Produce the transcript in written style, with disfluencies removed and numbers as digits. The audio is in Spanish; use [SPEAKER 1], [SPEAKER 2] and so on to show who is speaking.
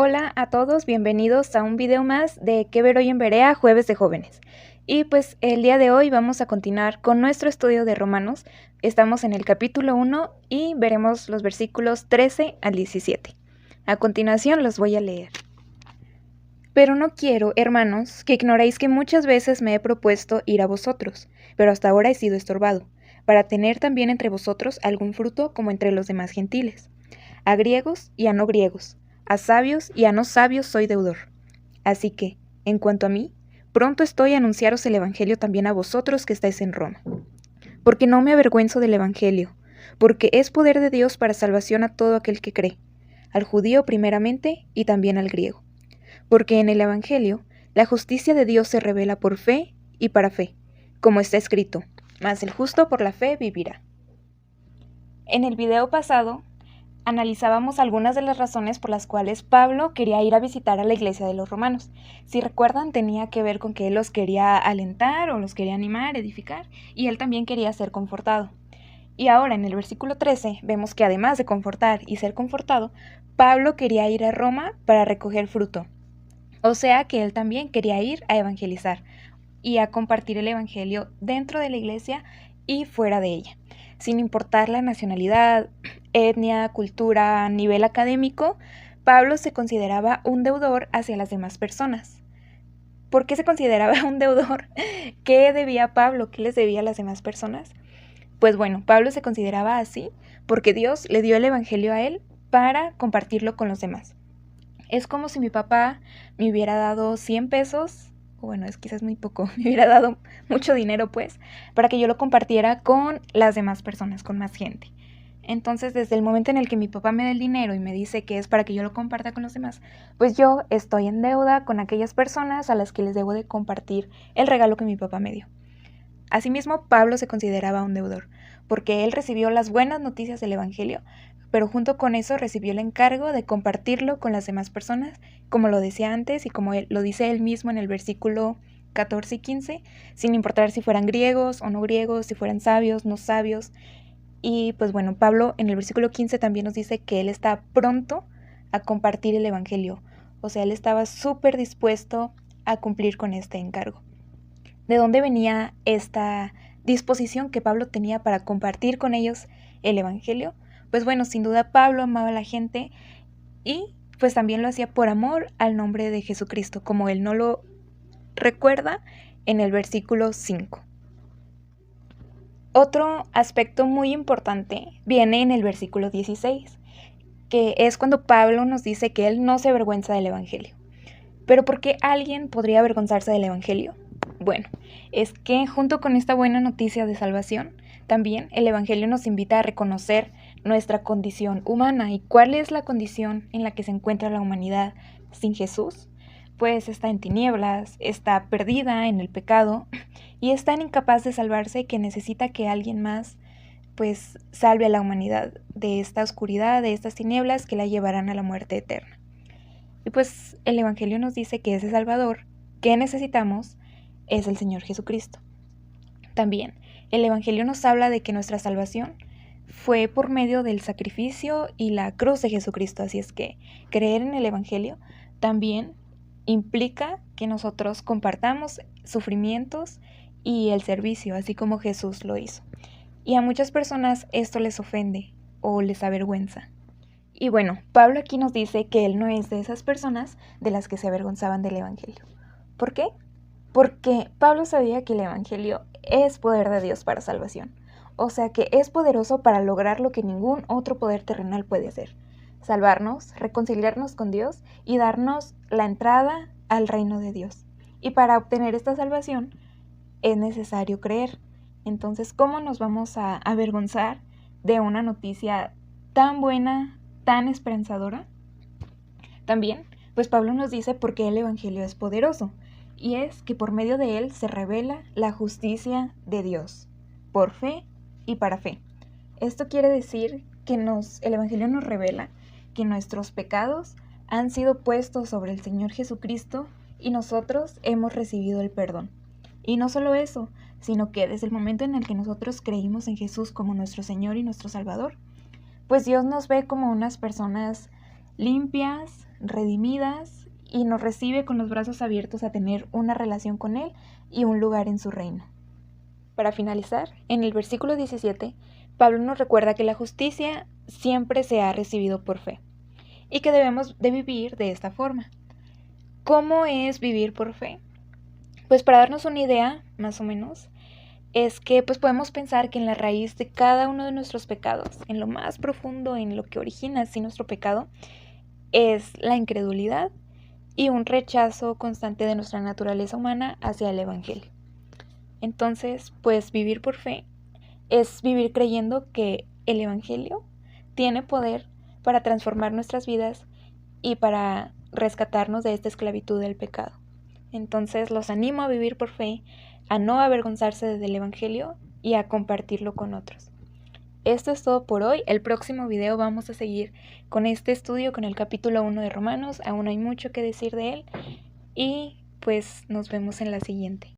[SPEAKER 1] Hola a todos, bienvenidos a un video más de ¿Qué ver hoy en Berea? Jueves de Jóvenes. Y pues el día de hoy vamos a continuar con nuestro estudio de Romanos. Estamos en el capítulo 1 y veremos los versículos 13 al 17. A continuación los voy a leer. Pero no quiero, hermanos, que ignoréis que muchas veces me he propuesto ir a vosotros, pero hasta ahora he sido estorbado, para tener también entre vosotros algún fruto como entre los demás gentiles. A griegos y a no griegos, a sabios y a no sabios soy deudor. Así que, en cuanto a mí, pronto estoy a anunciaros el Evangelio también a vosotros que estáis en Roma. Porque no me avergüenzo del Evangelio, porque es poder de Dios para salvación a todo aquel que cree, al judío primeramente y también al griego. Porque en el Evangelio la justicia de Dios se revela por fe y para fe, como está escrito, mas el justo por la fe vivirá. En el video pasado analizábamos algunas de las razones por las cuales Pablo quería ir a visitar a la iglesia de los romanos. Si recuerdan, tenía que ver con que él los quería alentar o los quería animar, edificar, y él también quería ser confortado. Y ahora en el versículo 13 vemos que además de confortar y ser confortado, Pablo quería ir a Roma para recoger fruto. O sea que él también quería ir a evangelizar y a compartir el evangelio dentro de la iglesia y fuera de ella, sin importar la nacionalidad, etnia, cultura, nivel académico. Pablo se consideraba un deudor hacia las demás personas. ¿Por qué se consideraba un deudor? ¿Qué debía Pablo? ¿Qué les debía a las demás personas? Pues bueno, Pablo se consideraba así porque Dios le dio el evangelio a él para compartirlo con los demás. Es como si mi papá me hubiera dado 100 pesos, bueno, es quizás muy poco, me hubiera dado mucho dinero pues, para que yo lo compartiera con las demás personas, con más gente. Entonces, desde el momento en el que mi papá me da el dinero y me dice que es para que yo lo comparta con los demás, pues yo estoy en deuda con aquellas personas a las que les debo de compartir el regalo que mi papá me dio. Asimismo, Pablo se consideraba un deudor, porque él recibió las buenas noticias del Evangelio, pero junto con eso recibió el encargo de compartirlo con las demás personas, como lo decía antes y como lo dice él mismo en el versículo 14 y 15, sin importar si fueran griegos o no griegos, si fueran sabios, no sabios. Y pues bueno, Pablo en el versículo 15 también nos dice que él está pronto a compartir el Evangelio, o sea, él estaba súper dispuesto a cumplir con este encargo. ¿De dónde venía esta disposición que Pablo tenía para compartir con ellos el Evangelio? Pues bueno, sin duda Pablo amaba a la gente y pues también lo hacía por amor al nombre de Jesucristo, como él no lo recuerda en el versículo 5. Otro aspecto muy importante viene en el versículo 16, que es cuando Pablo nos dice que él no se avergüenza del Evangelio. ¿Pero por qué alguien podría avergonzarse del Evangelio? Bueno, es que junto con esta buena noticia de salvación, también el Evangelio nos invita a reconocer nuestra condición humana. ¿Y cuál es la condición en la que se encuentra la humanidad sin Jesús? Pues está en tinieblas, está perdida en el pecado y es tan incapaz de salvarse que necesita que alguien más pues salve a la humanidad de esta oscuridad, de estas tinieblas que la llevarán a la muerte eterna. Y pues el Evangelio nos dice que ese Salvador que necesitamos es el Señor Jesucristo. También el Evangelio nos habla de que nuestra salvación fue por medio del sacrificio y la cruz de Jesucristo. Así es que creer en el Evangelio también implica que nosotros compartamos sufrimientos y el servicio, así como Jesús lo hizo. Y a muchas personas esto les ofende o les avergüenza. Y bueno, Pablo aquí nos dice que él no es de esas personas de las que se avergonzaban del Evangelio. ¿Por qué? Porque Pablo sabía que el Evangelio es poder de Dios para salvación. O sea que es poderoso para lograr lo que ningún otro poder terrenal puede hacer. Salvarnos, reconciliarnos con Dios y darnos la entrada al reino de Dios. Y para obtener esta salvación es necesario creer. Entonces, ¿cómo nos vamos a avergonzar de una noticia tan buena, tan esperanzadora? También, pues Pablo nos dice por qué el Evangelio es poderoso. Y es que por medio de él se revela la justicia de Dios, por fe y para fe. Esto quiere decir que el Evangelio nos revela que nuestros pecados han sido puestos sobre el Señor Jesucristo y nosotros hemos recibido el perdón. Y no solo eso, sino que desde el momento en el que nosotros creímos en Jesús como nuestro Señor y nuestro Salvador, pues Dios nos ve como unas personas limpias, redimidas y nos recibe con los brazos abiertos a tener una relación con Él y un lugar en su reino. Para finalizar, en el versículo 17, Pablo nos recuerda que la justicia siempre se ha recibido por fe y que debemos de vivir de esta forma. ¿Cómo es vivir por fe? Pues para darnos una idea, más o menos, es que pues podemos pensar que en la raíz de cada uno de nuestros pecados, en lo más profundo, en lo que origina así nuestro pecado, es la incredulidad y un rechazo constante de nuestra naturaleza humana hacia el Evangelio. Entonces, pues vivir por fe es vivir creyendo que el Evangelio tiene poder para transformar nuestras vidas y para rescatarnos de esta esclavitud del pecado. Entonces los animo a vivir por fe, a no avergonzarse del Evangelio y a compartirlo con otros. Esto es todo por hoy. El próximo video vamos a seguir con este estudio, con el capítulo 1 de Romanos. Aún hay mucho que decir de él y pues nos vemos en la siguiente.